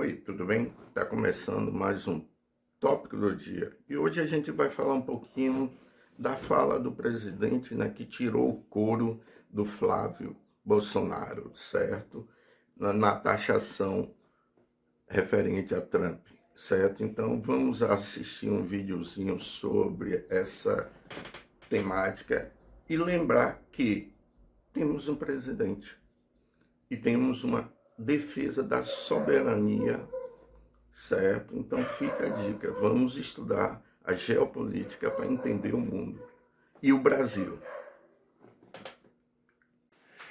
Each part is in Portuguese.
Oi, tudo bem? Está começando mais um tópico do dia. E hoje a gente vai falar um pouquinho da fala do presidente, né, que tirou o couro do Flávio Bolsonaro, certo? Na taxação referente a Trump, certo? Então vamos assistir um videozinho sobre essa temática e lembrar que temos um presidente e temos uma defesa da soberania, certo? Então fica a dica, vamos estudar a geopolítica para entender o mundo e o Brasil.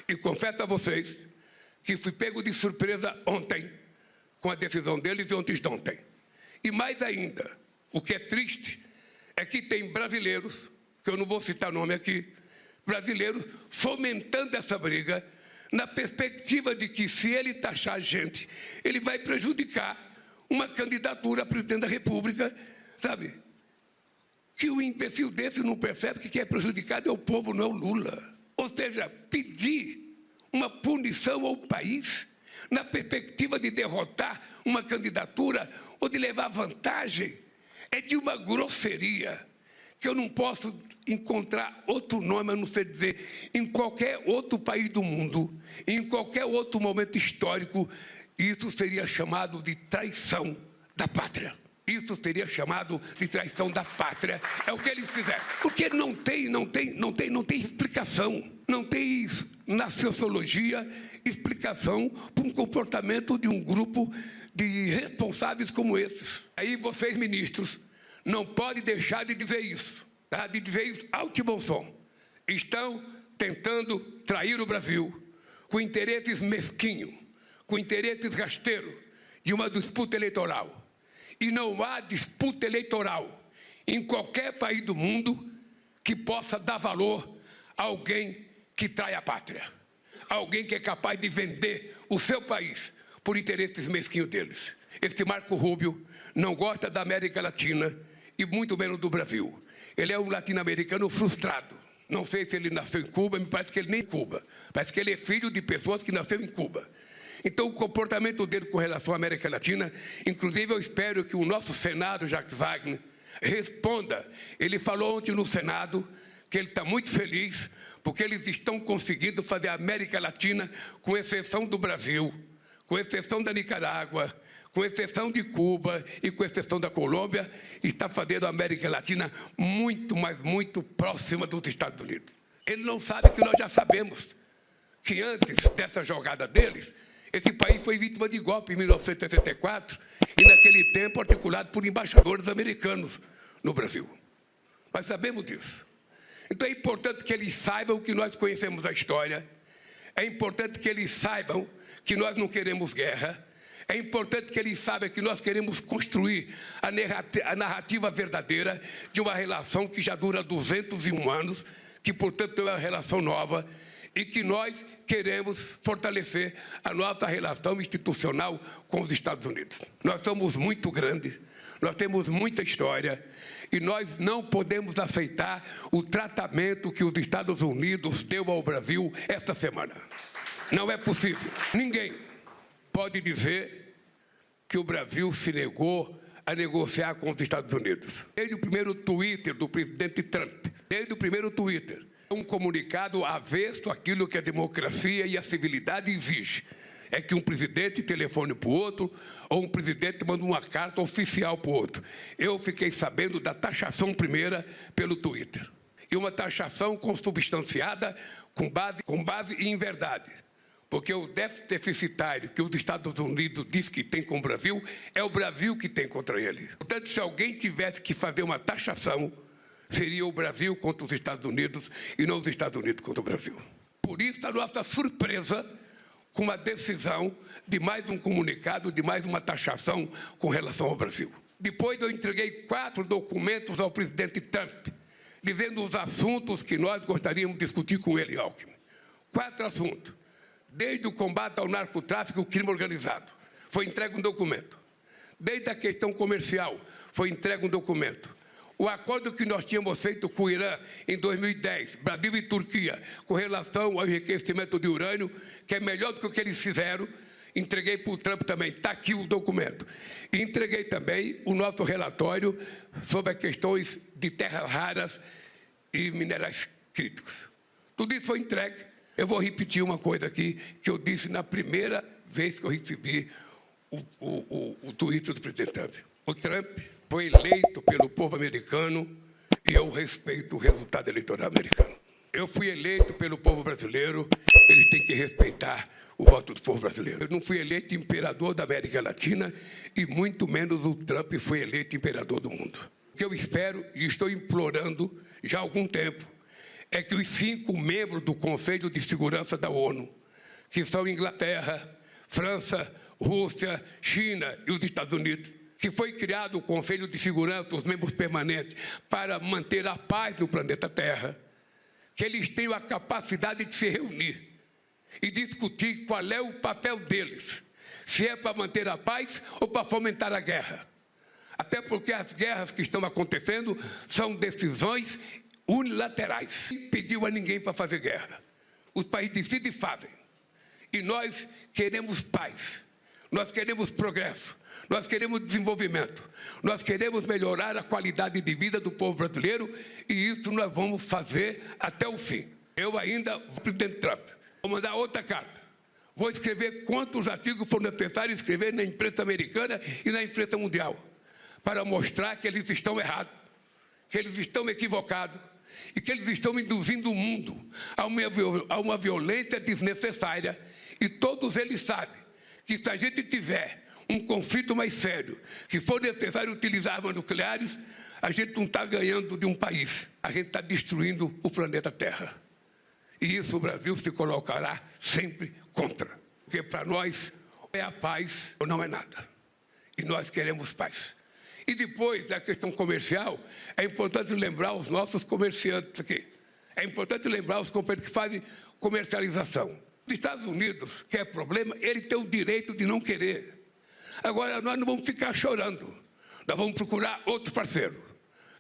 E confesso a vocês que fui pego de surpresa ontem com a decisão deles e ontem de ontem. E mais ainda, o que é triste é que tem brasileiros, que eu não vou citar nome aqui, brasileiros fomentando essa briga na perspectiva de que, se ele taxar a gente, ele vai prejudicar uma candidatura a presidente da República, sabe? Que o imbecil desse não percebe que quem é prejudicado é o povo, não é o Lula. Ou seja, pedir uma punição ao país na perspectiva de derrotar uma candidatura ou de levar vantagem é de uma grosseria que eu não posso encontrar outro nome a não ser dizer, em qualquer outro país do mundo, em qualquer outro momento histórico, isso seria chamado de traição da pátria. Isso seria chamado de traição da pátria. É o que eles fizeram. Porque não tem explicação. Não tem na sociologia explicação para um comportamento de um grupo de irresponsáveis como esses. Aí vocês, ministros, não podem deixar de dizer isso, tá? De dizer isso alto e bom som. Estão tentando trair o Brasil com interesses mesquinhos, com interesses rasteiros de uma disputa eleitoral. E não há disputa eleitoral em qualquer país do mundo que possa dar valor a alguém que trai a pátria. Alguém que é capaz de vender o seu país por interesses mesquinhos deles. Esse Marco Rubio não gosta da América Latina e muito menos do Brasil. Ele é um latino-americano frustrado. Não sei se ele nasceu em Cuba, me parece que ele nem em Cuba. Parece que ele é filho de pessoas que nasceram em Cuba. Então, o comportamento dele com relação à América Latina, inclusive eu espero que o nosso Senado, Jacques Wagner, responda. Ele falou ontem no Senado que ele está muito feliz porque eles estão conseguindo fazer a América Latina, com exceção do Brasil, com exceção da Nicarágua, com exceção de Cuba e com exceção da Colômbia, está fazendo a América Latina muito, mas muito próxima dos Estados Unidos. Ele não sabe que nós já sabemos que antes dessa jogada deles, esse país foi vítima de golpe em 1964 e, naquele tempo, articulado por embaixadores americanos no Brasil. Nós sabemos disso. Então, é importante que eles saibam que nós conhecemos a história, é importante que eles saibam que nós não queremos guerra, é importante que eles saibam que nós queremos construir a narrativa verdadeira de uma relação que já dura 201 anos, que, portanto, é uma relação nova, e que nós queremos fortalecer a nossa relação institucional com os Estados Unidos. Nós somos muito grandes, nós temos muita história, e nós não podemos aceitar o tratamento que os Estados Unidos deu ao Brasil esta semana. Não é possível. Ninguém pode dizer que o Brasil se negou a negociar com os Estados Unidos. Desde o primeiro Twitter do presidente Trump, desde o primeiro Twitter, um comunicado avesso àquilo que a democracia e a civilidade exigem. É que um presidente telefone para o outro, ou um presidente manda uma carta oficial para o outro. Eu fiquei sabendo da taxação primeira pelo Twitter. E uma taxação consubstanciada com base em verdade. Porque o déficit deficitário que os Estados Unidos diz que tem com o Brasil, é o Brasil que tem contra ele. Portanto, se alguém tivesse que fazer uma taxação, seria o Brasil contra os Estados Unidos e não os Estados Unidos contra o Brasil. Por isso, a nossa surpresa com a decisão de mais um comunicado, de mais uma taxação com relação ao Brasil. Depois eu entreguei 4 documentos ao presidente Trump, dizendo os assuntos que nós gostaríamos de discutir com ele, Alckmin. 4 assuntos. Desde o combate ao narcotráfico e ao crime organizado, foi entregue um documento. Desde a questão comercial, foi entregue um documento. O acordo que nós tínhamos feito com o Irã em 2010, Brasil e Turquia, com relação ao enriquecimento de urânio, que é melhor do que o que eles fizeram, Entreguei para o Trump também, está aqui o documento. E entreguei também o nosso relatório sobre as questões de terras raras e minerais críticos. Tudo isso foi entregue. Eu vou repetir uma coisa aqui que eu disse na primeira vez que eu recebi o tweet do presidente Trump. O Trump foi eleito pelo povo americano e eu respeito o resultado eleitoral americano. Eu fui eleito pelo povo brasileiro, eles têm que respeitar o voto do povo brasileiro. Eu não fui eleito imperador da América Latina e muito menos o Trump foi eleito imperador do mundo. O que eu espero e estou implorando já há algum tempo é que os 5 membros do Conselho de Segurança da ONU, que são Inglaterra, França, Rússia, China e os Estados Unidos, que foi criado o Conselho de Segurança, os membros permanentes, para manter a paz no planeta Terra, que eles tenham a capacidade de se reunir e discutir qual é o papel deles, se é para manter a paz ou para fomentar a guerra. Até porque as guerras que estão acontecendo são decisões unilaterais. Não pediu a ninguém para fazer guerra. Os países decidem e fazem. E nós queremos paz, nós queremos progresso, nós queremos desenvolvimento, nós queremos melhorar a qualidade de vida do povo brasileiro e isso nós vamos fazer até o fim. Eu ainda, presidente Trump, vou mandar outra carta. Vou escrever quantos artigos for necessário escrever na imprensa americana e na imprensa mundial, para mostrar que eles estão errados, que eles estão equivocados e que eles estão induzindo o mundo a uma violência desnecessária. E todos eles sabem que se a gente tiver um conflito mais sério, que for necessário utilizar armas nucleares, a gente não está ganhando de um país, a gente está destruindo o planeta Terra. E isso o Brasil se colocará sempre contra. Porque para nós é a paz ou não é nada. E nós queremos paz. E depois, a questão comercial, é importante lembrar os nossos comerciantes aqui. É importante lembrar os companheiros que fazem comercialização. Os Estados Unidos, que é problema, ele tem o direito de não querer. Agora, nós não vamos ficar chorando. Nós vamos procurar outro parceiro.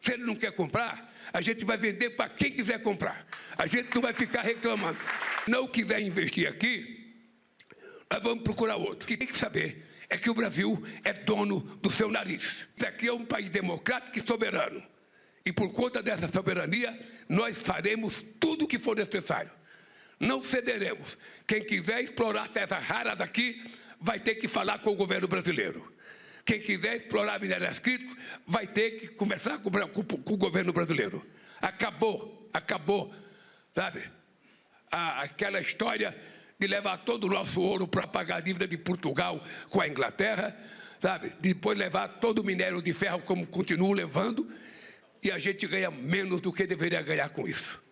Se ele não quer comprar, a gente vai vender para quem quiser comprar. A gente não vai ficar reclamando. Não quiser investir aqui, nós vamos procurar outro. O que tem que saber é que o Brasil é dono do seu nariz. Isso aqui é um país democrático e soberano. E por conta dessa soberania, nós faremos tudo o que for necessário. Não cederemos. Quem quiser explorar terras raras daqui, vai ter que falar com o governo brasileiro. Quem quiser explorar minérios críticos, vai ter que conversar com o governo brasileiro. Acabou, sabe? Aquela história de levar todo o nosso ouro para pagar a dívida de Portugal com a Inglaterra, sabe? Depois levar todo o minério de ferro como continuam levando, e a gente ganha menos do que deveria ganhar com isso.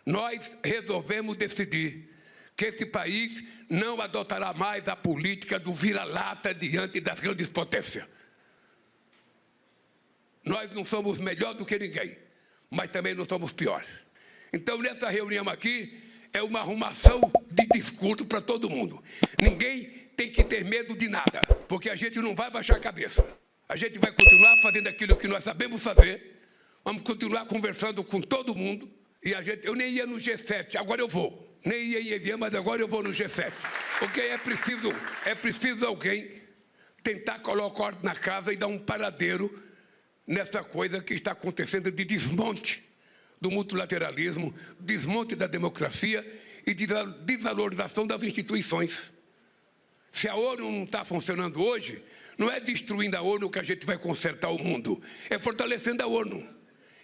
Nós resolvemos decidir que esse país não adotará mais a política do vira-lata diante das grandes potências. Nós não somos melhor do que ninguém, mas também não somos piores. Então, nessa reunião aqui, é uma arrumação de discurso para todo mundo. Ninguém tem que ter medo de nada, porque a gente não vai baixar a cabeça. A gente vai continuar fazendo aquilo que nós sabemos fazer, vamos continuar conversando com todo mundo, e eu nem ia no G7, agora eu vou. Nem ia em Evian, mas agora eu vou no G7. Porque é preciso alguém tentar colocar ordem na casa e dar um paradeiro nessa coisa que está acontecendo de desmonte do multilateralismo, desmonte da democracia e de desvalorização das instituições. Se a ONU não está funcionando hoje, não é destruindo a ONU que a gente vai consertar o mundo, é fortalecendo a ONU.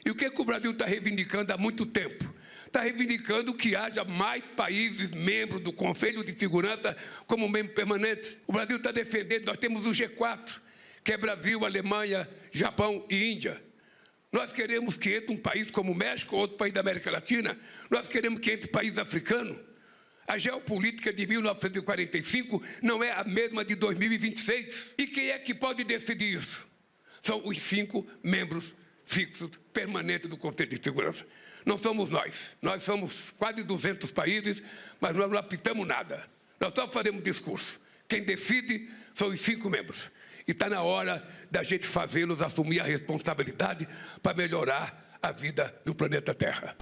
E o que o Brasil está reivindicando há muito tempo? Está reivindicando que haja mais países membros do Conselho de Segurança como membro permanente. O Brasil está defendendo, nós temos o G4, que é Brasil, Alemanha, Japão e Índia. Nós queremos que entre um país como o México ou outro país da América Latina, nós queremos que entre país africano. A geopolítica de 1945 não é a mesma de 2026. E quem é que pode decidir isso? São os 5 membros fixos, permanentes do Conselho de Segurança. Não somos nós. Nós somos quase 200 países, mas nós não apitamos nada. Nós só fazemos discurso. Quem decide são os 5 membros. E está na hora da gente fazê-los assumir a responsabilidade para melhorar a vida do planeta Terra.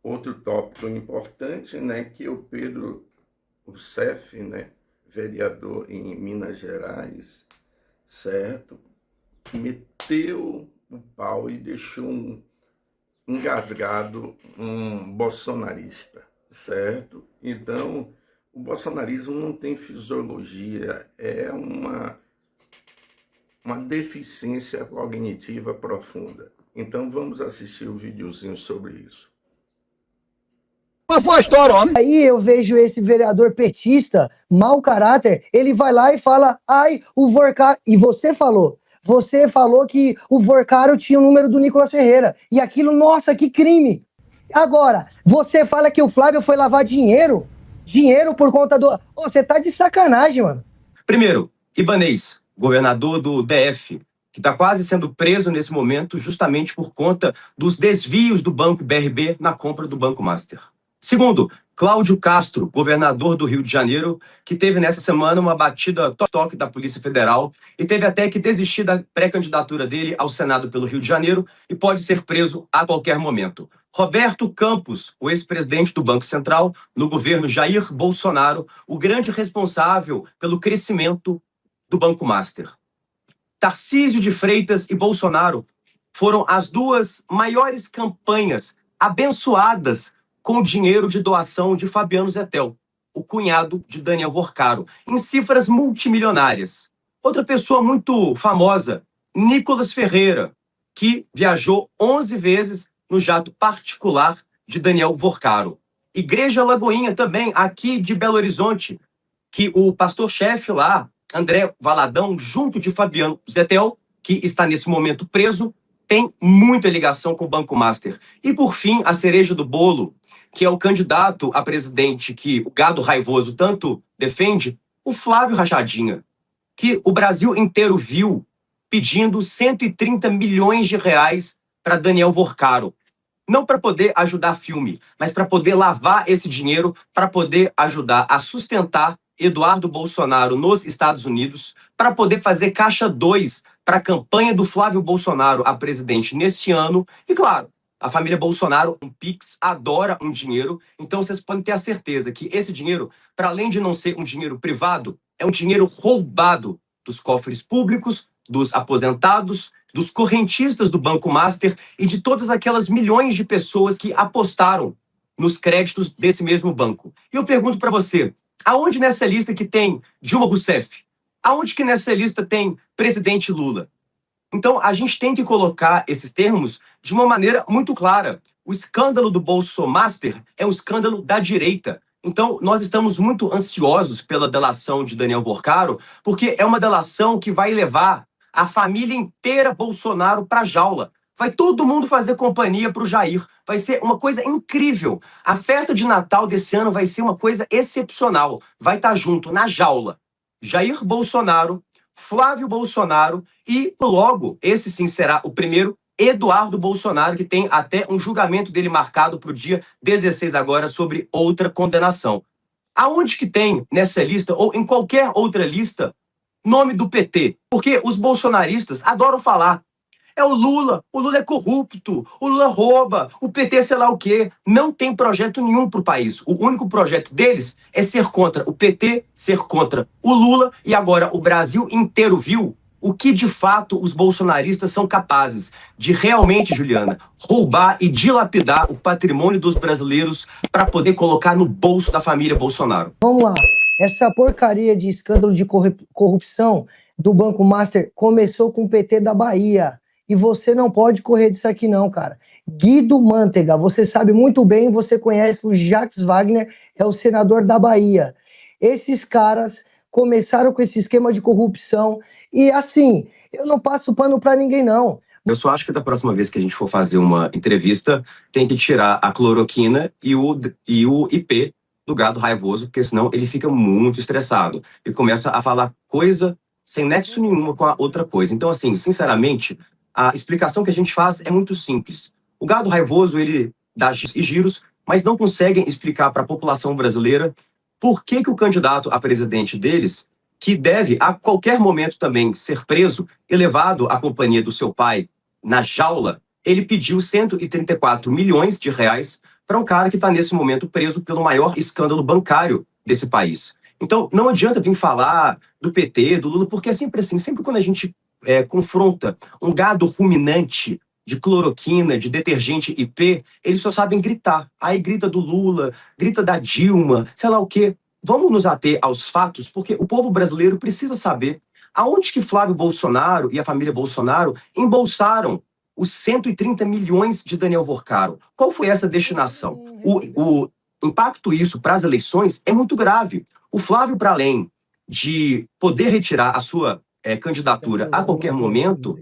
outro tópico importante, né, que o Pedro Rousseff, né, vereador em Minas Gerais, certo, meteu o pau e deixou engasgado um bolsonarista, certo? Então, o bolsonarismo não tem fisiologia, é uma deficiência cognitiva profunda. Então, vamos assistir o videozinho sobre isso. Mas foi a história, homem. Aí eu vejo esse vereador petista, mau caráter, ele vai lá e fala, ai, o Vorcaro... E você falou que o Vorcaro tinha o número do Nicolas Ferreira. E aquilo, nossa, que crime. Agora, você fala que o Flávio foi lavar dinheiro? Dinheiro por conta do... Ô, você tá de sacanagem, mano. Primeiro, Ibanez, governador do DF, que está quase sendo preso nesse momento justamente por conta dos desvios do Banco BRB na compra do Banco Master. Segundo, Cláudio Castro, governador do Rio de Janeiro, que teve nessa semana uma batida toque da Polícia Federal e teve até que desistir da pré-candidatura dele ao Senado pelo Rio de Janeiro e pode ser preso a qualquer momento. Roberto Campos, o ex-presidente do Banco Central, no governo Jair Bolsonaro, o grande responsável pelo crescimento do Banco Master. Tarcísio de Freitas e Bolsonaro foram as duas maiores campanhas abençoadas com o dinheiro de doação de Fabiano Zettel, o cunhado de Daniel Vorcaro, em cifras multimilionárias. Outra pessoa muito famosa, Nicolas Ferreira, que viajou 11 vezes no jato particular de Daniel Vorcaro. Igreja Lagoinha também, aqui de Belo Horizonte, que o pastor-chefe lá, André Valadão, junto de Fabiano Zettel, que está nesse momento preso, tem muita ligação com o Banco Master. E, por fim, a cereja do bolo, que é o candidato a presidente que o gado raivoso tanto defende, o Flávio Rachadinha, que o Brasil inteiro viu pedindo 130 milhões de reais para Daniel Vorcaro. Não para poder ajudar filme, mas para poder lavar esse dinheiro, para poder ajudar a sustentar Eduardo Bolsonaro nos Estados Unidos, para poder fazer caixa 2 para a campanha do Flávio Bolsonaro a presidente neste ano. E, claro, a família Bolsonaro, um Pix, adora um dinheiro. Então, vocês podem ter a certeza que esse dinheiro, para além de não ser um dinheiro privado, é um dinheiro roubado dos cofres públicos, dos aposentados, dos correntistas do Banco Master e de todas aquelas milhões de pessoas que apostaram nos créditos desse mesmo banco. E eu pergunto para você, aonde nessa lista que tem Dilma Rousseff? Aonde que nessa lista tem presidente Lula? Então, a gente tem que colocar esses termos de uma maneira muito clara. O escândalo do Bolso Master é um escândalo da direita. Então, nós estamos muito ansiosos pela delação de Daniel Vorcaro, porque é uma delação que vai levar a família inteira Bolsonaro para a jaula. Vai todo mundo fazer companhia para o Jair. Vai ser uma coisa incrível. A festa de Natal desse ano vai ser uma coisa excepcional. Vai estar junto, na jaula, Jair Bolsonaro, Flávio Bolsonaro e, logo, esse sim será o primeiro, Eduardo Bolsonaro, que tem até um julgamento dele marcado para o dia 16 agora sobre outra condenação. Aonde que tem nessa lista, ou em qualquer outra lista, nome do PT? Porque os bolsonaristas adoram falar. É o Lula é corrupto, o Lula rouba, o PT sei lá o quê. Não tem projeto nenhum para o país. O único projeto deles é ser contra o PT, ser contra o Lula, e agora o Brasil inteiro viu o que de fato os bolsonaristas são capazes de realmente, Juliana, roubar e dilapidar o patrimônio dos brasileiros para poder colocar no bolso da família Bolsonaro. Vamos lá. Essa porcaria de escândalo de corrupção do Banco Master começou com o PT da Bahia. E você não pode correr disso aqui não, cara. Guido Mantega, você sabe muito bem, você conhece o Jacques Wagner, é o senador da Bahia. Esses caras começaram com esse esquema de corrupção e assim, eu não passo pano pra ninguém não. Eu só acho que da próxima vez que a gente for fazer uma entrevista, tem que tirar a cloroquina e o IP do gado raivoso, porque senão ele fica muito estressado e começa a falar coisa sem nexo nenhuma com a outra coisa. Então, assim, sinceramente, a explicação que a gente faz é muito simples. O gado raivoso, ele dá giros e giros, mas não conseguem explicar para a população brasileira por que o candidato a presidente deles, que deve a qualquer momento também ser preso e levado à companhia do seu pai na jaula, ele pediu 134 milhões de reais para um cara que está nesse momento preso pelo maior escândalo bancário desse país. Então, não adianta vir falar do PT, do Lula, porque é sempre assim, sempre quando a gente confronta um gado ruminante de cloroquina, de detergente IP, eles só sabem gritar. Aí grita do Lula, grita da Dilma, sei lá o quê. Vamos nos ater aos fatos, porque o povo brasileiro precisa saber aonde que Flávio Bolsonaro e a família Bolsonaro embolsaram os 130 milhões de Daniel Vorcaro. Qual foi essa destinação? O impacto isso para as eleições é muito grave. O Flávio, para além de poder retirar a sua candidatura a qualquer momento,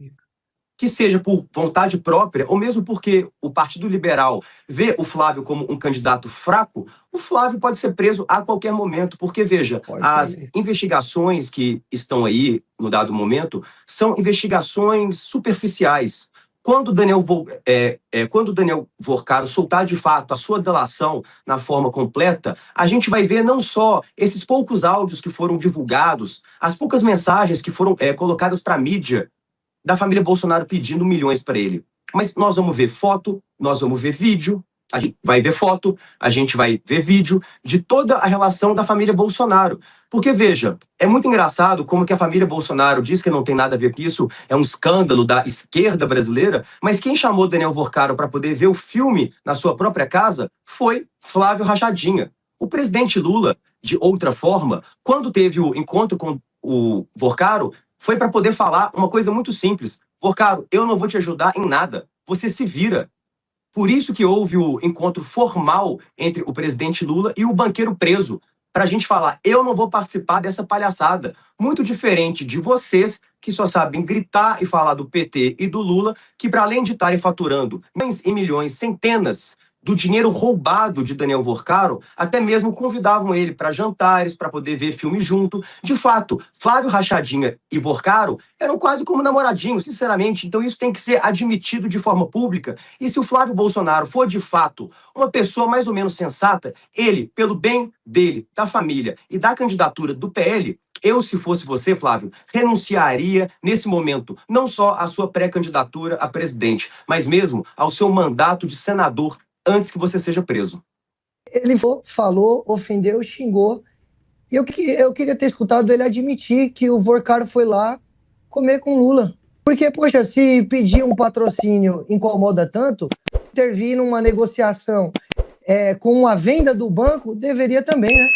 que seja por vontade própria, ou mesmo porque o Partido Liberal vê o Flávio como um candidato fraco, o Flávio pode ser preso a qualquer momento, porque, veja, as investigações que estão aí, no dado momento, são investigações superficiais. Quando Daniel Vorcaro soltar de fato a sua delação na forma completa, a gente vai ver não só esses poucos áudios que foram divulgados, as poucas mensagens que foram colocadas para a mídia, da família Bolsonaro pedindo milhões para ele. Mas nós vamos ver foto, nós vamos ver vídeo, a gente vai ver foto, a gente vai ver vídeo de toda a relação da família Bolsonaro. Porque, veja, é muito engraçado como que a família Bolsonaro diz que não tem nada a ver com isso, é um escândalo da esquerda brasileira, mas quem chamou Daniel Vorcaro para poder ver o filme na sua própria casa foi Flávio Rachadinha. O presidente Lula, de outra forma, quando teve o encontro com o Vorcaro, foi para poder falar uma coisa muito simples. Vorcaro, eu não vou te ajudar em nada. Você se vira. Por isso que houve o encontro formal entre o presidente Lula e o banqueiro preso, para a gente falar, eu não vou participar dessa palhaçada. Muito diferente de vocês, que só sabem gritar e falar do PT e do Lula, que para além de estarem faturando milhões e milhões, centenas, do dinheiro roubado de Daniel Vorcaro, até mesmo convidavam ele para jantares, para poder ver filme junto. De fato, Flávio Rachadinha e Vorcaro eram quase como namoradinhos, sinceramente. Então isso tem que ser admitido de forma pública. E se o Flávio Bolsonaro for, de fato, uma pessoa mais ou menos sensata, ele, pelo bem dele, da família e da candidatura do PL, eu, se fosse você, Flávio, renunciaria nesse momento, não só à sua pré-candidatura a presidente, mas mesmo ao seu mandato de senador antes que você seja preso. Ele falou, ofendeu, xingou. E eu queria ter escutado ele admitir que o Vorcaro foi lá comer com Lula. Porque, poxa, se pedir um patrocínio incomoda tanto, intervir numa negociação com a venda do banco, deveria também, né?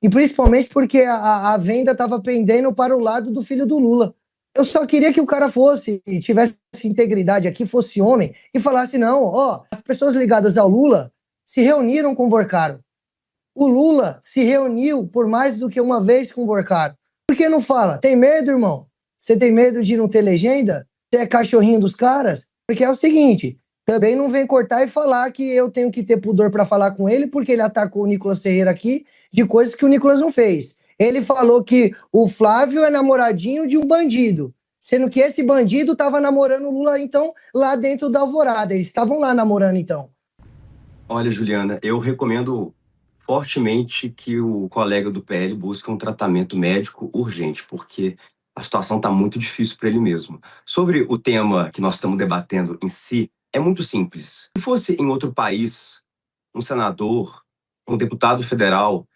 E principalmente porque a venda estava pendendo para o lado do filho do Lula. Eu só queria que o cara fosse, tivesse integridade aqui, fosse homem, e falasse, não, ó, as pessoas ligadas ao Lula se reuniram com o Vorcaro. O Lula se reuniu por mais do que uma vez com o Vorcaro. Por que não fala? Tem medo, irmão? Você tem medo de não ter legenda? Você é cachorrinho dos caras? Porque é o seguinte, também não vem cortar e falar que eu tenho que ter pudor para falar com ele, porque ele atacou o Nicolas Ferreira aqui de coisas que o Nicolas não fez. Ele falou que o Flávio é namoradinho de um bandido, sendo que esse bandido estava namorando o Lula, então, lá dentro da Alvorada. Eles estavam lá namorando, então. Olha, Juliana, eu recomendo fortemente que o colega do PL busque um tratamento médico urgente, porque a situação está muito difícil para ele mesmo. Sobre o tema que nós estamos debatendo em si, é muito simples. Se fosse em outro país, um senador, um deputado federal,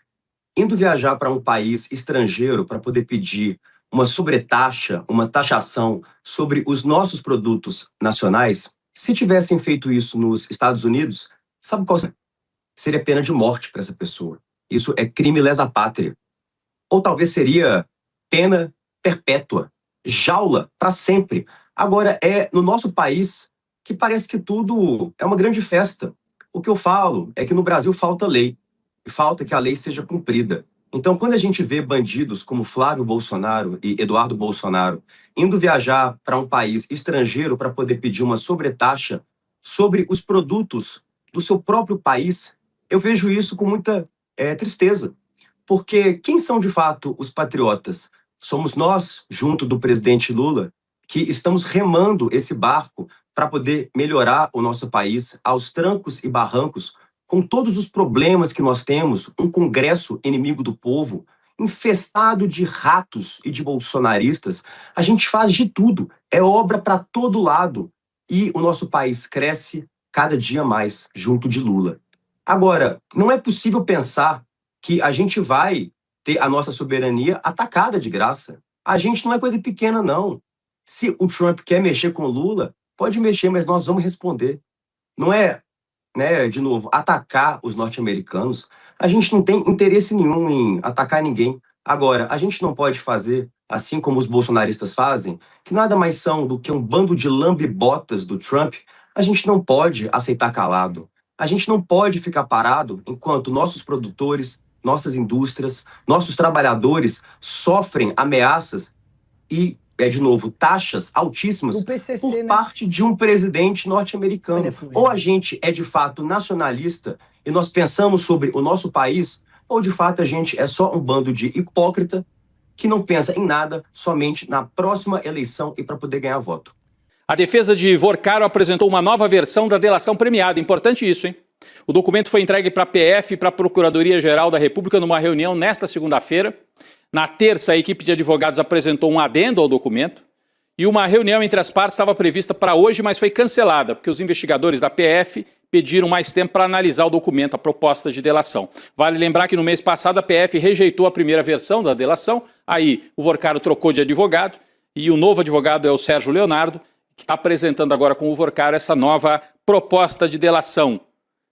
indo viajar para um país estrangeiro para poder pedir uma sobretaxa, uma taxação sobre os nossos produtos nacionais, se tivessem feito isso nos Estados Unidos, sabe qual seria a pena de morte para essa pessoa? Isso é crime lesa pátria. Ou talvez seria pena perpétua, jaula para sempre. Agora, é no nosso país que parece que tudo é uma grande festa. O que eu falo é que no Brasil falta lei. E falta que a lei seja cumprida. Então, quando a gente vê bandidos como Flávio Bolsonaro e Eduardo Bolsonaro indo viajar para um país estrangeiro para poder pedir uma sobretaxa sobre os produtos do seu próprio país, eu vejo isso com muita tristeza. Porque quem são de fato os patriotas? Somos nós, junto do presidente Lula, que estamos remando esse barco para poder melhorar o nosso país aos trancos e barrancos, com todos os problemas que nós temos, um Congresso inimigo do povo, infestado de ratos e de bolsonaristas. A gente faz de tudo, é obra para todo lado. E o nosso país cresce, cada dia mais junto de Lula. Agora, não é possível pensar que a gente vai ter a nossa soberania atacada de graça. A gente não é coisa pequena, não. Se o Trump quer mexer com o Lula, pode mexer, mas nós vamos responder. Não é, né, de novo, atacar os norte-americanos. A gente não tem interesse nenhum em atacar ninguém. Agora, a gente não pode fazer, assim como os bolsonaristas fazem, que nada mais são do que um bando de lambe-botas do Trump. A gente não pode aceitar calado. A gente não pode ficar parado enquanto nossos produtores, nossas indústrias, nossos trabalhadores sofrem ameaças e, de novo, taxas altíssimas Do PCC, por né? parte de um presidente norte-americano. Olha, fugiu. Ou a gente é de fato nacionalista e nós pensamos sobre o nosso país, ou de fato a gente é só um bando de hipócrita que não pensa em nada, somente na próxima eleição e para poder ganhar voto. A defesa de Vorcaro apresentou uma nova versão da delação premiada. Importante isso, hein? O documento foi entregue para a PF e para a Procuradoria-Geral da República numa reunião nesta segunda-feira. Na terça, a equipe de advogados apresentou um adendo ao documento. E uma reunião entre as partes estava prevista para hoje, mas foi cancelada, porque os investigadores da PF pediram mais tempo para analisar o documento, a proposta de delação. Vale lembrar que no mês passado a PF rejeitou a primeira versão da delação. Aí o Vorcaro trocou de advogado e o novo advogado é o Sérgio Leonardo, que está apresentando agora com o Vorcaro essa nova proposta de delação.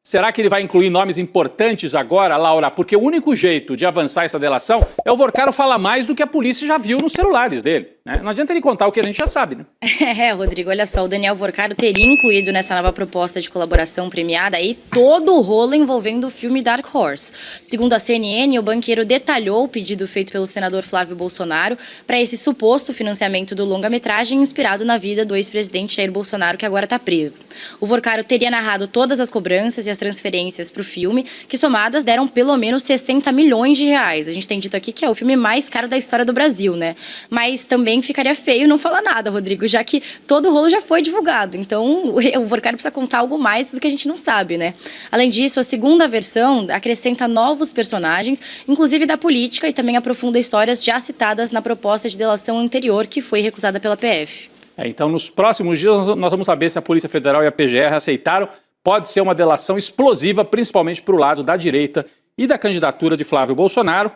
Será que ele vai incluir nomes importantes agora, Laura? Porque o único jeito de avançar essa delação é o Vorcaro falar mais do que a polícia já viu nos celulares dele, né? Não adianta ele contar o que a gente já sabe, né? Rodrigo, olha só, o Daniel Vorcaro teria incluído nessa nova proposta de colaboração premiada aí todo o rolo envolvendo o filme Dark Horse. Segundo a CNN, o banqueiro detalhou o pedido feito pelo senador Flávio Bolsonaro para esse suposto financiamento do longa-metragem inspirado na vida do ex-presidente Jair Bolsonaro, que agora está preso. O Vorcaro teria narrado todas as cobranças e as transferências para o filme, que somadas deram pelo menos 60 milhões de reais. A gente tem dito aqui que é o filme mais caro da história do Brasil, né? Mas também ficaria feio não falar nada, Rodrigo, já que todo o rolo já foi divulgado. Então, o Vorcaro precisa contar algo mais do que a gente não sabe, né? Além disso, a segunda versão acrescenta novos personagens, inclusive da política, e também aprofunda histórias já citadas na proposta de delação anterior, que foi recusada pela PF. Então, nos próximos dias, nós vamos saber se a Polícia Federal e a PGR aceitaram. Pode ser uma delação explosiva, principalmente para o lado da direita e da candidatura de Flávio Bolsonaro.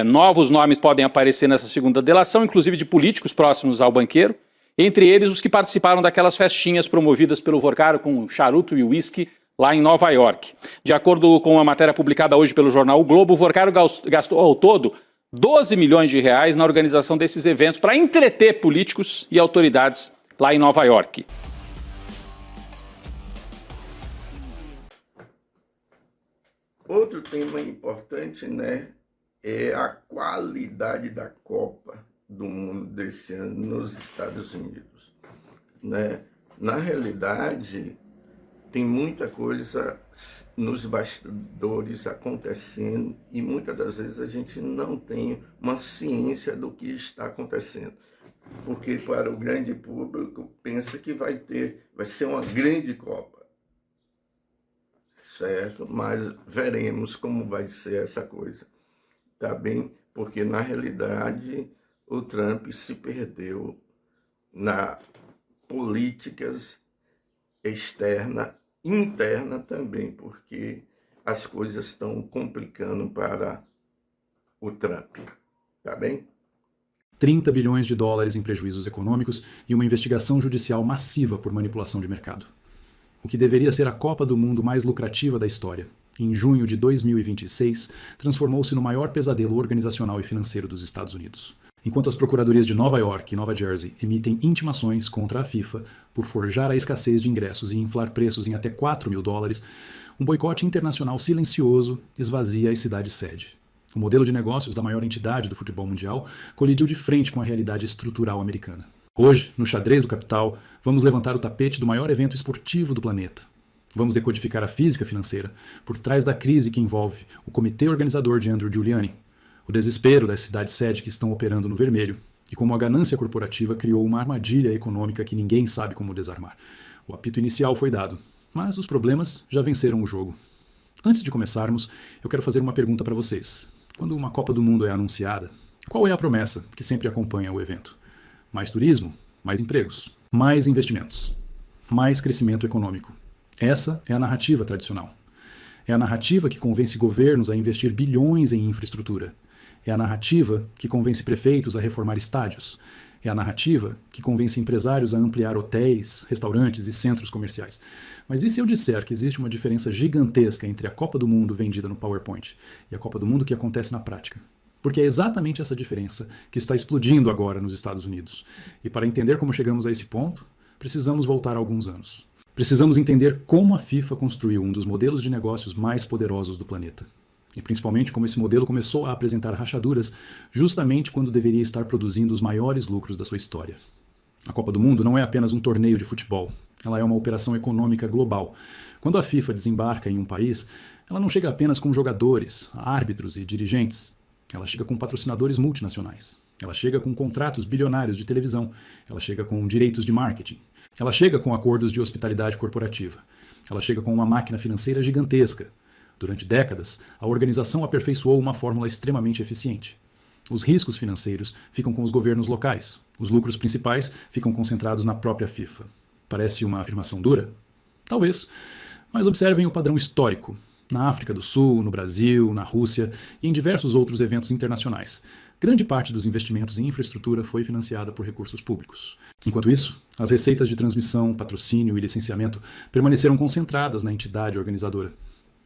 Novos nomes podem aparecer nessa segunda delação, inclusive de políticos próximos ao banqueiro, entre eles os que participaram daquelas festinhas promovidas pelo Vorcaro com charuto e uísque lá em Nova York. De acordo com a matéria publicada hoje pelo jornal O Globo, o Vorcaro gastou ao todo 12 milhões de reais na organização desses eventos para entreter políticos e autoridades lá em Nova York. Outro tema importante, né, é a qualidade da Copa do Mundo desse ano nos Estados Unidos, né? Na realidade, tem muita coisa nos bastidores acontecendo e muitas das vezes a gente não tem uma ciência do que está acontecendo. Porque para o grande público pensa que vai ser uma grande Copa. Certo? Mas veremos como vai ser essa coisa, tá bem? Porque na realidade o Trump se perdeu na políticas externa, interna também, porque as coisas estão complicando para o Trump, tá bem? 30 bilhões de dólares em prejuízos econômicos e uma investigação judicial massiva por manipulação de mercado. O que deveria ser a Copa do Mundo mais lucrativa da história, em junho de 2026, transformou-se no maior pesadelo organizacional e financeiro dos Estados Unidos. Enquanto as procuradorias de Nova York e Nova Jersey emitem intimações contra a FIFA por forjar a escassez de ingressos e inflar preços em até 4 mil dólares, um boicote internacional silencioso esvazia a cidade-sede. O modelo de negócios da maior entidade do futebol mundial colidiu de frente com a realidade estrutural americana. Hoje, no Xadrez do Capital, vamos levantar o tapete do maior evento esportivo do planeta. Vamos decodificar a física financeira por trás da crise que envolve o comitê organizador de Andrew Giuliani, o desespero das cidades-sede que estão operando no vermelho e como a ganância corporativa criou uma armadilha econômica que ninguém sabe como desarmar. O apito inicial foi dado, mas os problemas já venceram o jogo. Antes de começarmos, eu quero fazer uma pergunta para vocês. Quando uma Copa do Mundo é anunciada, qual é a promessa que sempre acompanha o evento? Mais turismo, mais empregos, mais investimentos, mais crescimento econômico. Essa é a narrativa tradicional. É a narrativa que convence governos a investir bilhões em infraestrutura. É a narrativa que convence prefeitos a reformar estádios. É a narrativa que convence empresários a ampliar hotéis, restaurantes e centros comerciais. Mas e se eu disser que existe uma diferença gigantesca entre a Copa do Mundo vendida no PowerPoint e a Copa do Mundo que acontece na prática? Porque é exatamente essa diferença que está explodindo agora nos Estados Unidos. E para entender como chegamos a esse ponto, precisamos voltar a alguns anos. Precisamos entender como a FIFA construiu um dos modelos de negócios mais poderosos do planeta. E principalmente como esse modelo começou a apresentar rachaduras justamente quando deveria estar produzindo os maiores lucros da sua história. A Copa do Mundo não é apenas um torneio de futebol. Ela é uma operação econômica global. Quando a FIFA desembarca em um país, ela não chega apenas com jogadores, árbitros e dirigentes. Ela chega com patrocinadores multinacionais. Ela chega com contratos bilionários de televisão. Ela chega com direitos de marketing. Ela chega com acordos de hospitalidade corporativa. Ela chega com uma máquina financeira gigantesca. Durante décadas, a organização aperfeiçoou uma fórmula extremamente eficiente. Os riscos financeiros ficam com os governos locais. Os lucros principais ficam concentrados na própria FIFA. Parece uma afirmação dura? Talvez. Mas observem o padrão histórico. Na África do Sul, no Brasil, na Rússia e em diversos outros eventos internacionais. Grande parte dos investimentos em infraestrutura foi financiada por recursos públicos. Enquanto isso, as receitas de transmissão, patrocínio e licenciamento permaneceram concentradas na entidade organizadora.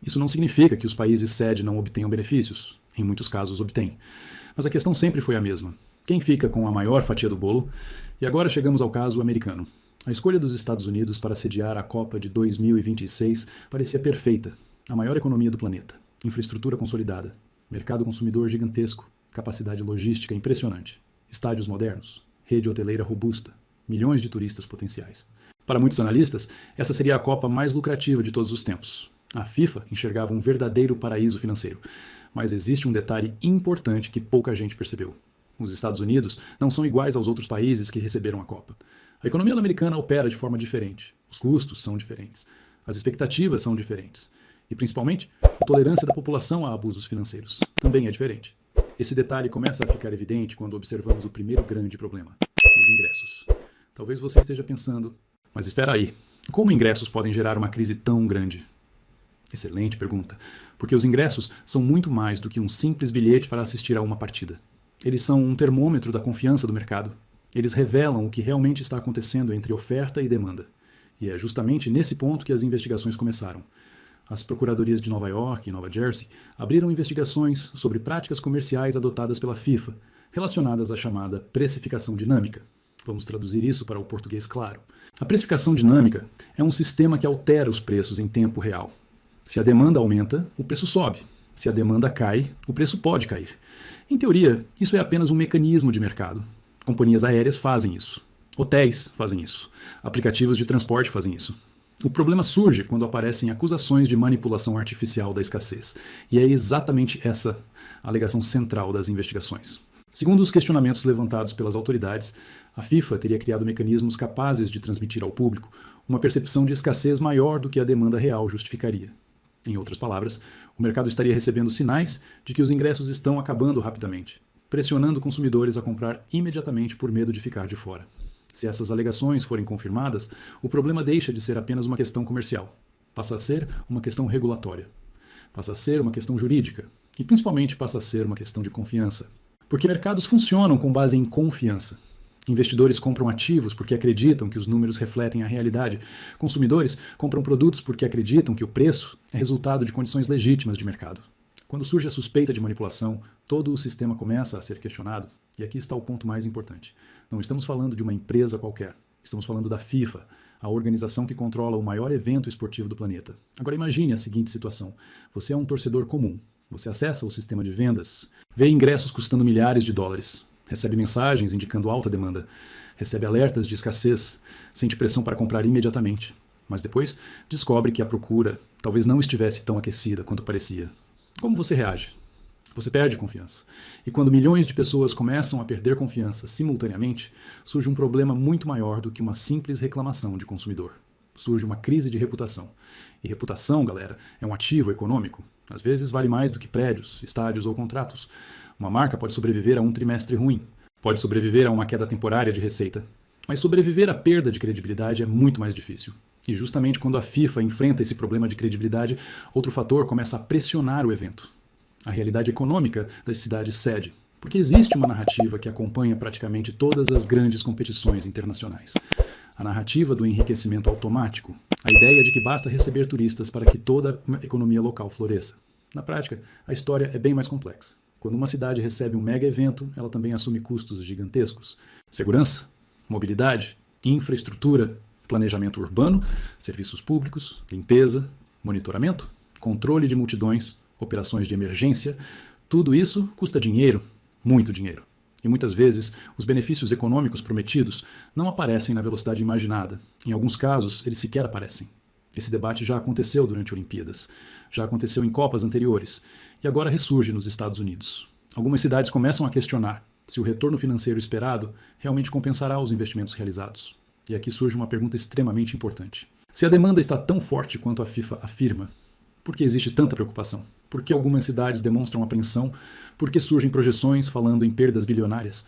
Isso não significa que os países sede não obtenham benefícios. Em muitos casos obtêm. Mas a questão sempre foi a mesma. Quem fica com a maior fatia do bolo? E agora chegamos ao caso americano. A escolha dos Estados Unidos para sediar a Copa de 2026 parecia perfeita. A maior economia do planeta. Infraestrutura consolidada. Mercado consumidor gigantesco. Capacidade logística impressionante. Estádios modernos. Rede hoteleira robusta. Milhões de turistas potenciais. Para muitos analistas, essa seria a Copa mais lucrativa de todos os tempos. A FIFA enxergava um verdadeiro paraíso financeiro. Mas existe um detalhe importante que pouca gente percebeu. Os Estados Unidos não são iguais aos outros países que receberam a Copa. A economia americana opera de forma diferente. Os custos são diferentes. As expectativas são diferentes. E, principalmente, a tolerância da população a abusos financeiros também é diferente. Esse detalhe começa a ficar evidente quando observamos o primeiro grande problema: os ingressos. Talvez você esteja pensando, mas espera aí, como ingressos podem gerar uma crise tão grande? Excelente pergunta, porque os ingressos são muito mais do que um simples bilhete para assistir a uma partida. Eles são um termômetro da confiança do mercado. Eles revelam o que realmente está acontecendo entre oferta e demanda. E é justamente nesse ponto que as investigações começaram. As procuradorias de Nova York e Nova Jersey abriram investigações sobre práticas comerciais adotadas pela FIFA, relacionadas à chamada precificação dinâmica. Vamos traduzir isso para o português claro. A precificação dinâmica é um sistema que altera os preços em tempo real. Se a demanda aumenta, o preço sobe. Se a demanda cai, o preço pode cair. Em teoria, isso é apenas um mecanismo de mercado. Companhias aéreas fazem isso. Hotéis fazem isso. Aplicativos de transporte fazem isso. O problema surge quando aparecem acusações de manipulação artificial da escassez. E é exatamente essa a alegação central das investigações. Segundo os questionamentos levantados pelas autoridades, a FIFA teria criado mecanismos capazes de transmitir ao público uma percepção de escassez maior do que a demanda real justificaria. Em outras palavras, o mercado estaria recebendo sinais de que os ingressos estão acabando rapidamente, pressionando consumidores a comprar imediatamente por medo de ficar de fora. Se essas alegações forem confirmadas, o problema deixa de ser apenas uma questão comercial. Passa a ser uma questão regulatória. Passa a ser uma questão jurídica. E principalmente passa a ser uma questão de confiança. Porque mercados funcionam com base em confiança. Investidores compram ativos porque acreditam que os números refletem a realidade. Consumidores compram produtos porque acreditam que o preço é resultado de condições legítimas de mercado. Quando surge a suspeita de manipulação, todo o sistema começa a ser questionado. E aqui está o ponto mais importante. Não estamos falando de uma empresa qualquer. Estamos falando da FIFA, a organização que controla o maior evento esportivo do planeta. Agora imagine a seguinte situação. Você é um torcedor comum. Você acessa o sistema de vendas, vê ingressos custando milhares de dólares, recebe mensagens indicando alta demanda, recebe alertas de escassez, sente pressão para comprar imediatamente, mas depois descobre que a procura talvez não estivesse tão aquecida quanto parecia. Como você reage? Você perde confiança. E quando milhões de pessoas começam a perder confiança simultaneamente, surge um problema muito maior do que uma simples reclamação de consumidor. Surge uma crise de reputação. E reputação, galera, é um ativo econômico. Às vezes vale mais do que prédios, estádios ou contratos. Uma marca pode sobreviver a um trimestre ruim, pode sobreviver a uma queda temporária de receita. Mas sobreviver à perda de credibilidade é muito mais difícil. E justamente quando a FIFA enfrenta esse problema de credibilidade, outro fator começa a pressionar o evento: a realidade econômica das cidades sede. Porque existe uma narrativa que acompanha praticamente todas as grandes competições internacionais. A narrativa do enriquecimento automático, a ideia de que basta receber turistas para que toda a economia local floresça. Na prática, a história é bem mais complexa. Quando uma cidade recebe um mega evento, ela também assume custos gigantescos. Segurança, mobilidade, infraestrutura, planejamento urbano, serviços públicos, limpeza, monitoramento, controle de multidões, operações de emergência, tudo isso custa dinheiro, muito dinheiro. E muitas vezes, os benefícios econômicos prometidos não aparecem na velocidade imaginada. Em alguns casos, eles sequer aparecem. Esse debate já aconteceu durante Olimpíadas, já aconteceu em Copas anteriores, e agora ressurge nos Estados Unidos. Algumas cidades começam a questionar se o retorno financeiro esperado realmente compensará os investimentos realizados. E aqui surge uma pergunta extremamente importante. Se a demanda está tão forte quanto a FIFA afirma, por que existe tanta preocupação? Por que algumas cidades demonstram apreensão? Por que surgem projeções falando em perdas bilionárias?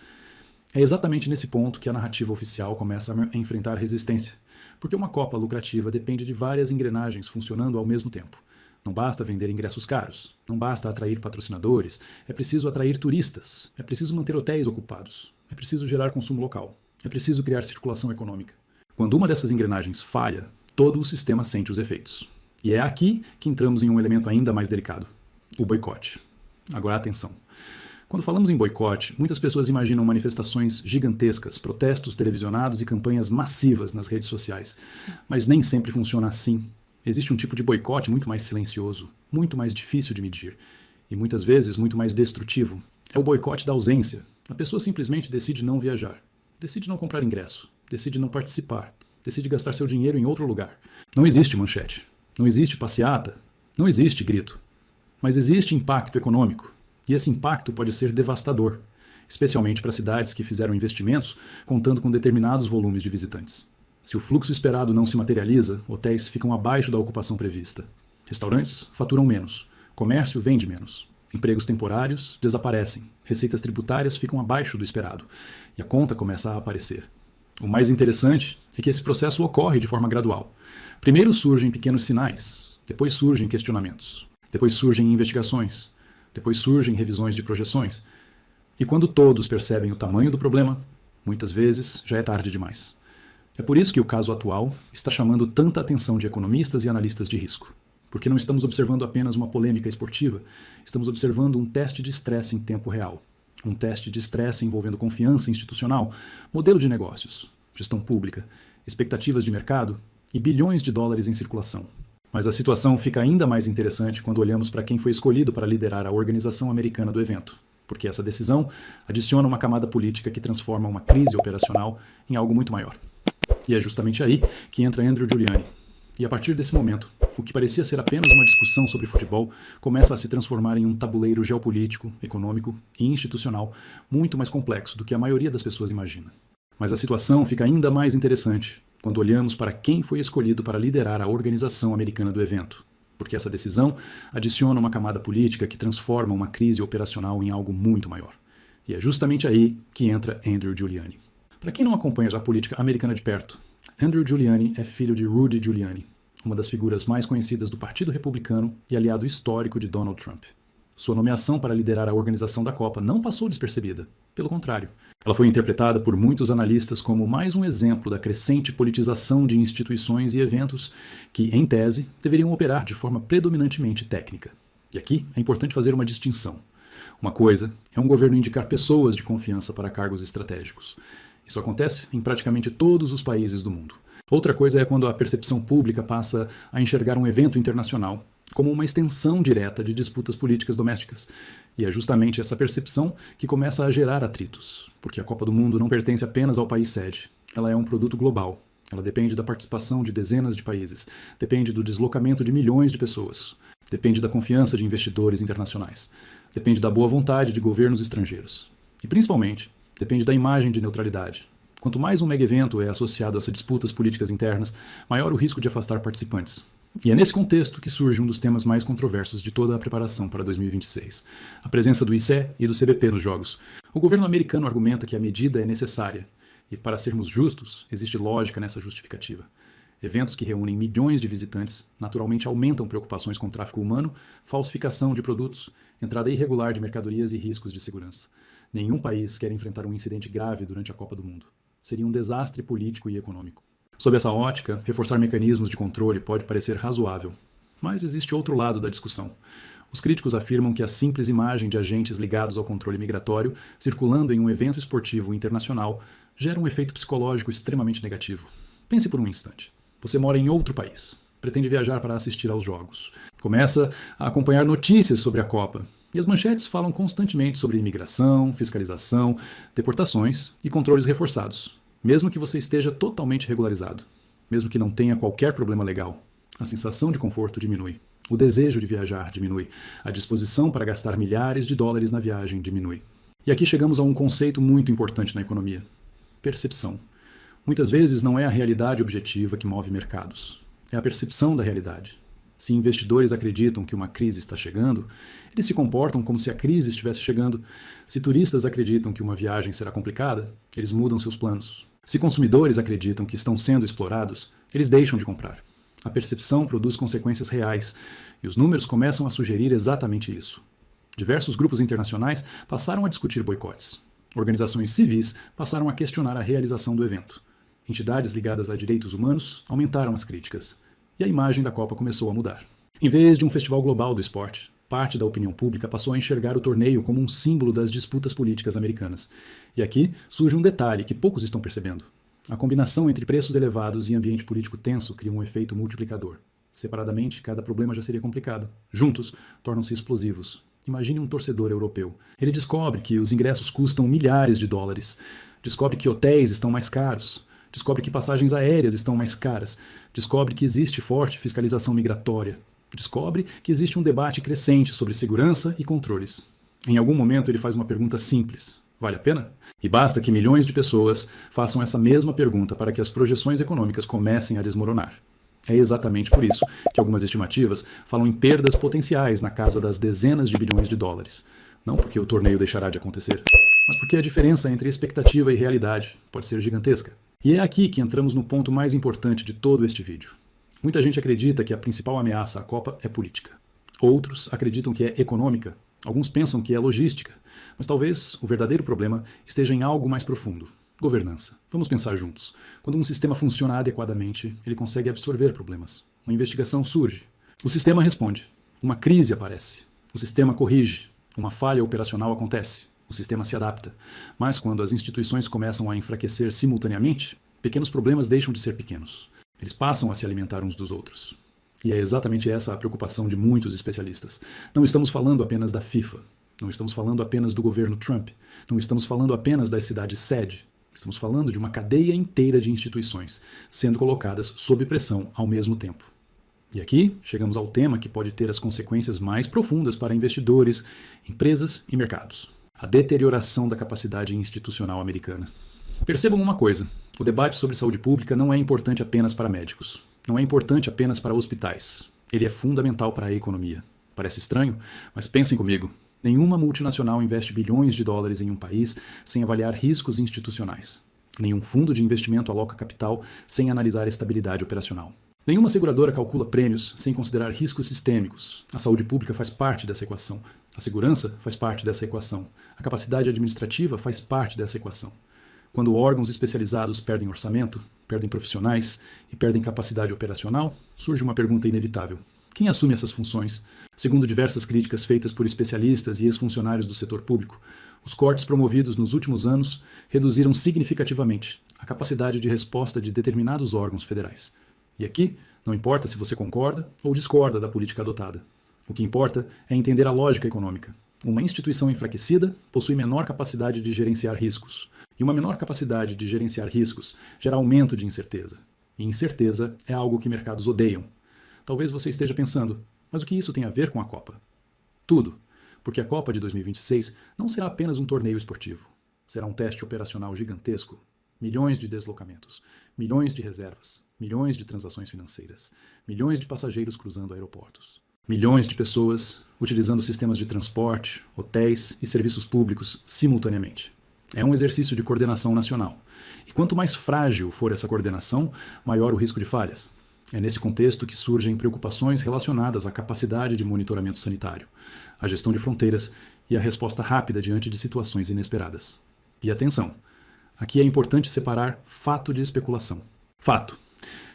É exatamente nesse ponto que a narrativa oficial começa a enfrentar resistência. Porque uma Copa lucrativa depende de várias engrenagens funcionando ao mesmo tempo. Não basta vender ingressos caros, não basta atrair patrocinadores, é preciso atrair turistas, é preciso manter hotéis ocupados, é preciso gerar consumo local. É preciso criar circulação econômica. Quando uma dessas engrenagens falha, todo o sistema sente os efeitos. E é aqui que entramos em um elemento ainda mais delicado: o boicote. Agora atenção. Quando falamos em boicote, muitas pessoas imaginam manifestações gigantescas, protestos televisionados e campanhas massivas nas redes sociais. Mas nem sempre funciona assim. Existe um tipo de boicote muito mais silencioso, muito mais difícil de medir e muitas vezes muito mais destrutivo. É o boicote da ausência. A pessoa simplesmente decide não viajar. Decide não comprar ingresso, decide não participar, decide gastar seu dinheiro em outro lugar. Não existe manchete, não existe passeata, não existe grito. Mas existe impacto econômico, e esse impacto pode ser devastador, especialmente para cidades que fizeram investimentos contando com determinados volumes de visitantes. Se o fluxo esperado não se materializa, hotéis ficam abaixo da ocupação prevista. Restaurantes faturam menos, comércio vende menos. Empregos temporários desaparecem, receitas tributárias ficam abaixo do esperado e a conta começa a aparecer. O mais interessante é que esse processo ocorre de forma gradual. Primeiro surgem pequenos sinais, depois surgem questionamentos, depois surgem investigações, depois surgem revisões de projeções. E quando todos percebem o tamanho do problema, muitas vezes já é tarde demais. É por isso que o caso atual está chamando tanta atenção de economistas e analistas de risco. Porque não estamos observando apenas uma polêmica esportiva, estamos observando um teste de estresse em tempo real. Um teste de estresse envolvendo confiança institucional, modelo de negócios, gestão pública, expectativas de mercado e bilhões de dólares em circulação. Mas a situação fica ainda mais interessante quando olhamos para quem foi escolhido para liderar a organização americana do evento. Porque essa decisão adiciona uma camada política que transforma uma crise operacional em algo muito maior. E é justamente aí que entra Andrew Giuliani. E a partir desse momento, o que parecia ser apenas uma discussão sobre futebol começa a se transformar em um tabuleiro geopolítico, econômico e institucional muito mais complexo do que a maioria das pessoas imagina. Mas a situação fica ainda mais interessante quando olhamos para quem foi escolhido para liderar a organização americana do evento, porque essa decisão adiciona uma camada política que transforma uma crise operacional em algo muito maior. E é justamente aí que entra Andrew Giuliani. Para quem não acompanha a política americana de perto, Andrew Giuliani é filho de Rudy Giuliani, uma das figuras mais conhecidas do Partido Republicano e aliado histórico de Donald Trump. Sua nomeação para liderar a organização da Copa não passou despercebida. Pelo contrário, ela foi interpretada por muitos analistas como mais um exemplo da crescente politização de instituições e eventos que, em tese, deveriam operar de forma predominantemente técnica. E aqui é importante fazer uma distinção. Uma coisa é um governo indicar pessoas de confiança para cargos estratégicos. Isso acontece em praticamente todos os países do mundo. Outra coisa é quando a percepção pública passa a enxergar um evento internacional como uma extensão direta de disputas políticas domésticas. E é justamente essa percepção que começa a gerar atritos, porque a Copa do Mundo não pertence apenas ao país sede. Ela é um produto global. Ela depende da participação de dezenas de países, depende do deslocamento de milhões de pessoas, depende da confiança de investidores internacionais, depende da boa vontade de governos estrangeiros. E, principalmente, depende da imagem de neutralidade. Quanto mais um mega-evento é associado a essas disputas políticas internas, maior o risco de afastar participantes. E é nesse contexto que surge um dos temas mais controversos de toda a preparação para 2026, a presença do ICE e do CBP nos Jogos. O governo americano argumenta que a medida é necessária, e para sermos justos, existe lógica nessa justificativa. Eventos que reúnem milhões de visitantes naturalmente aumentam preocupações com tráfico humano, falsificação de produtos, entrada irregular de mercadorias e riscos de segurança. Nenhum país quer enfrentar um incidente grave durante a Copa do Mundo. Seria um desastre político e econômico. Sob essa ótica, reforçar mecanismos de controle pode parecer razoável. Mas existe outro lado da discussão. Os críticos afirmam que a simples imagem de agentes ligados ao controle migratório circulando em um evento esportivo internacional gera um efeito psicológico extremamente negativo. Pense por um instante. Você mora em outro país, pretende viajar para assistir aos jogos. Começa a acompanhar notícias sobre a Copa. E as manchetes falam constantemente sobre imigração, fiscalização, deportações e controles reforçados. Mesmo que você esteja totalmente regularizado. Mesmo que não tenha qualquer problema legal. A sensação de conforto diminui. O desejo de viajar diminui. A disposição para gastar milhares de dólares na viagem diminui. E aqui chegamos a um conceito muito importante na economia. Percepção. Muitas vezes não é a realidade objetiva que move mercados. É a percepção da realidade. Se investidores acreditam que uma crise está chegando, eles se comportam como se a crise estivesse chegando. Se turistas acreditam que uma viagem será complicada, eles mudam seus planos. Se consumidores acreditam que estão sendo explorados, eles deixam de comprar. A percepção produz consequências reais, e os números começam a sugerir exatamente isso. Diversos grupos internacionais passaram a discutir boicotes. Organizações civis passaram a questionar a realização do evento. Entidades ligadas a direitos humanos aumentaram as críticas. E a imagem da Copa começou a mudar. Em vez de um festival global do esporte, parte da opinião pública passou a enxergar o torneio como um símbolo das disputas políticas americanas. E aqui surge um detalhe que poucos estão percebendo. A combinação entre preços elevados e ambiente político tenso cria um efeito multiplicador. Separadamente, cada problema já seria complicado. Juntos, tornam-se explosivos. Imagine um torcedor europeu. Ele descobre que os ingressos custam milhares de dólares. Descobre que hotéis estão mais caros. Descobre que passagens aéreas estão mais caras. Descobre que existe forte fiscalização migratória. Descobre que existe um debate crescente sobre segurança e controles. Em algum momento ele faz uma pergunta simples. Vale a pena? E basta que milhões de pessoas façam essa mesma pergunta para que as projeções econômicas comecem a desmoronar. É exatamente por isso que algumas estimativas falam em perdas potenciais na casa das dezenas de bilhões de dólares. Não porque o torneio deixará de acontecer, mas porque a diferença entre expectativa e realidade pode ser gigantesca. E é aqui que entramos no ponto mais importante de todo este vídeo. Muita gente acredita que a principal ameaça à Copa é política. Outros acreditam que é econômica. Alguns pensam que é logística. Mas talvez o verdadeiro problema esteja em algo mais profundo. Governança. Vamos pensar juntos. Quando um sistema funciona adequadamente, ele consegue absorver problemas. Uma investigação surge. O sistema responde. Uma crise aparece. O sistema corrige. Uma falha operacional acontece. O sistema se adapta. Mas quando as instituições começam a enfraquecer simultaneamente, pequenos problemas deixam de ser pequenos. Eles passam a se alimentar uns dos outros. E é exatamente essa a preocupação de muitos especialistas. Não estamos falando apenas da FIFA. Não estamos falando apenas do governo Trump. Não estamos falando apenas das cidades sede. Estamos falando de uma cadeia inteira de instituições sendo colocadas sob pressão ao mesmo tempo. E aqui chegamos ao tema que pode ter as consequências mais profundas para investidores, empresas e mercados. A deterioração da capacidade institucional americana. Percebam uma coisa, o debate sobre saúde pública não é importante apenas para médicos, não é importante apenas para hospitais, ele é fundamental para a economia. Parece estranho, mas pensem comigo, nenhuma multinacional investe bilhões de dólares em um país sem avaliar riscos institucionais. Nenhum fundo de investimento aloca capital sem analisar a estabilidade operacional. Nenhuma seguradora calcula prêmios sem considerar riscos sistêmicos. A saúde pública faz parte dessa equação. A segurança faz parte dessa equação. A capacidade administrativa faz parte dessa equação. Quando órgãos especializados perdem orçamento, perdem profissionais e perdem capacidade operacional, surge uma pergunta inevitável. Quem assume essas funções? Segundo diversas críticas feitas por especialistas e ex-funcionários do setor público, os cortes promovidos nos últimos anos reduziram significativamente a capacidade de resposta de determinados órgãos federais. E aqui, não importa se você concorda ou discorda da política adotada. O que importa é entender a lógica econômica. Uma instituição enfraquecida possui menor capacidade de gerenciar riscos. E uma menor capacidade de gerenciar riscos gera aumento de incerteza. E incerteza é algo que mercados odeiam. Talvez você esteja pensando, mas o que isso tem a ver com a Copa? Tudo, porque a Copa de 2026 não será apenas um torneio esportivo. Será um teste operacional gigantesco. Milhões de deslocamentos, milhões de reservas, milhões de transações financeiras, milhões de passageiros cruzando aeroportos. Milhões de pessoas utilizando sistemas de transporte, hotéis e serviços públicos simultaneamente. É um exercício de coordenação nacional, E quanto mais frágil for essa coordenação, maior o risco de falhas. É nesse contexto que surgem preocupações relacionadas à capacidade de monitoramento sanitário, à gestão de fronteiras e à resposta rápida diante de situações inesperadas. E atenção, aqui é importante separar fato de especulação. Fato.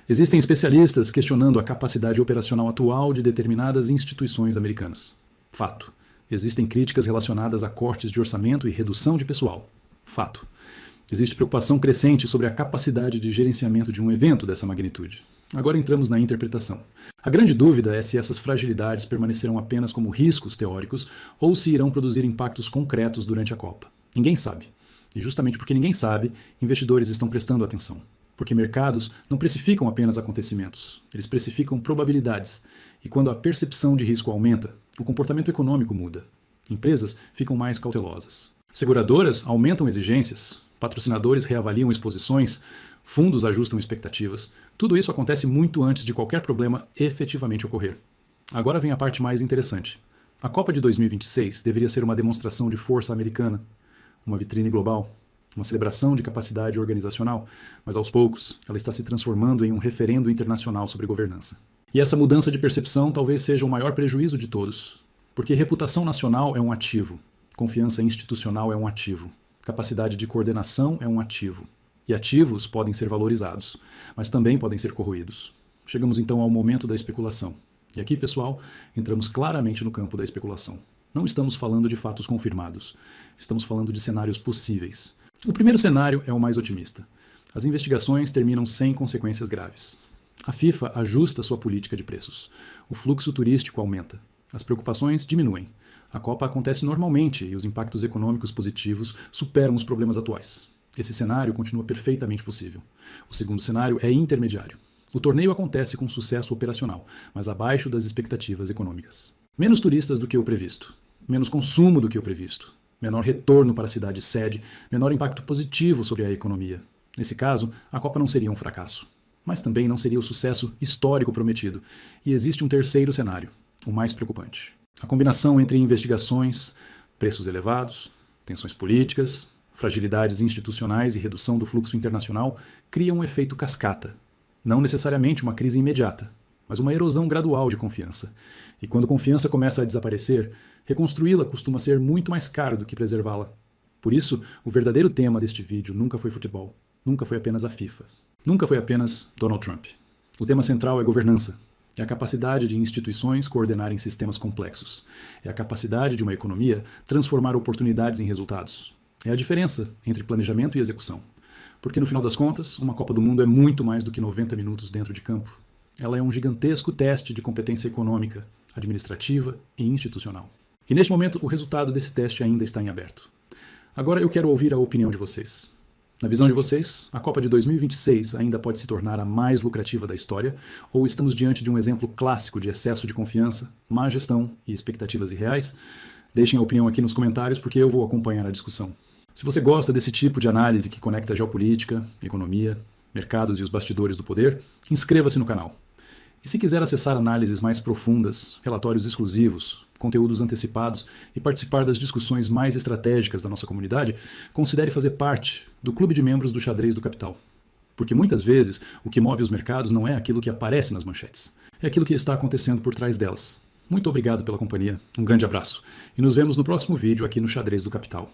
Existem especialistas questionando a capacidade operacional atual de determinadas instituições americanas. Fato. Existem críticas relacionadas a cortes de orçamento e redução de pessoal. Fato. Existe preocupação crescente sobre a capacidade de gerenciamento de um evento dessa magnitude. Agora entramos na interpretação. A grande dúvida é se essas fragilidades permanecerão apenas como riscos teóricos ou se irão produzir impactos concretos durante a Copa. Ninguém sabe. E justamente porque ninguém sabe, investidores estão prestando atenção. Porque mercados não precificam apenas acontecimentos, eles precificam probabilidades. E quando a percepção de risco aumenta, o comportamento econômico muda. Empresas ficam mais cautelosas. Seguradoras aumentam exigências, patrocinadores reavaliam exposições, fundos ajustam expectativas. Tudo isso acontece muito antes de qualquer problema efetivamente ocorrer. Agora vem a parte mais interessante. A Copa de 2026 deveria ser uma demonstração de força americana, uma vitrine global, uma celebração de capacidade organizacional, mas aos poucos ela está se transformando em um referendo internacional sobre governança. E essa mudança de percepção talvez seja o maior prejuízo de todos, porque reputação nacional é um ativo, confiança institucional é um ativo, capacidade de coordenação é um ativo. E ativos podem ser valorizados, mas também podem ser corroídos. Chegamos então ao momento da especulação. E aqui, pessoal, entramos claramente no campo da especulação. Não estamos falando de fatos confirmados, estamos falando de cenários possíveis. O primeiro cenário é o mais otimista. As investigações terminam sem consequências graves. A FIFA ajusta sua política de preços. O fluxo turístico aumenta. As preocupações diminuem. A Copa acontece normalmente e os impactos econômicos positivos superam os problemas atuais. Esse cenário continua perfeitamente possível. O segundo cenário é intermediário. O torneio acontece com sucesso operacional, mas abaixo das expectativas econômicas. Menos turistas do que o previsto. Menos consumo do que o previsto. Menor retorno para a cidade sede, menor impacto positivo sobre a economia. Nesse caso, a Copa não seria um fracasso. Mas também não seria o sucesso histórico prometido. E existe um terceiro cenário, o mais preocupante. A combinação entre investigações, preços elevados, tensões políticas, fragilidades institucionais e redução do fluxo internacional cria um efeito cascata. Não necessariamente uma crise imediata, mas uma erosão gradual de confiança. E quando confiança começa a desaparecer, reconstruí-la costuma ser muito mais caro do que preservá-la. Por isso, o verdadeiro tema deste vídeo nunca foi futebol, nunca foi apenas a FIFA, nunca foi apenas Donald Trump. O tema central é governança. É a capacidade de instituições coordenarem sistemas complexos. É a capacidade de uma economia transformar oportunidades em resultados. É a diferença entre planejamento e execução. Porque, no final das contas, uma Copa do Mundo é muito mais do que 90 minutos dentro de campo. Ela é um gigantesco teste de competência econômica, administrativa e institucional. E, neste momento, o resultado desse teste ainda está em aberto. Agora eu quero ouvir a opinião de vocês. Na visão de vocês, a Copa de 2026 ainda pode se tornar a mais lucrativa da história, ou estamos diante de um exemplo clássico de excesso de confiança, má gestão e expectativas irreais? Deixem a opinião aqui nos comentários porque eu vou acompanhar a discussão. Se você gosta desse tipo de análise que conecta geopolítica, economia, mercados e os bastidores do poder, inscreva-se no canal. E se quiser acessar análises mais profundas, relatórios exclusivos, conteúdos antecipados e participar das discussões mais estratégicas da nossa comunidade, considere fazer parte do clube de membros do Xadrez do Capital. Porque muitas vezes o que move os mercados não é aquilo que aparece nas manchetes, é aquilo que está acontecendo por trás delas. Muito obrigado pela companhia, um grande abraço e nos vemos no próximo vídeo aqui no Xadrez do Capital.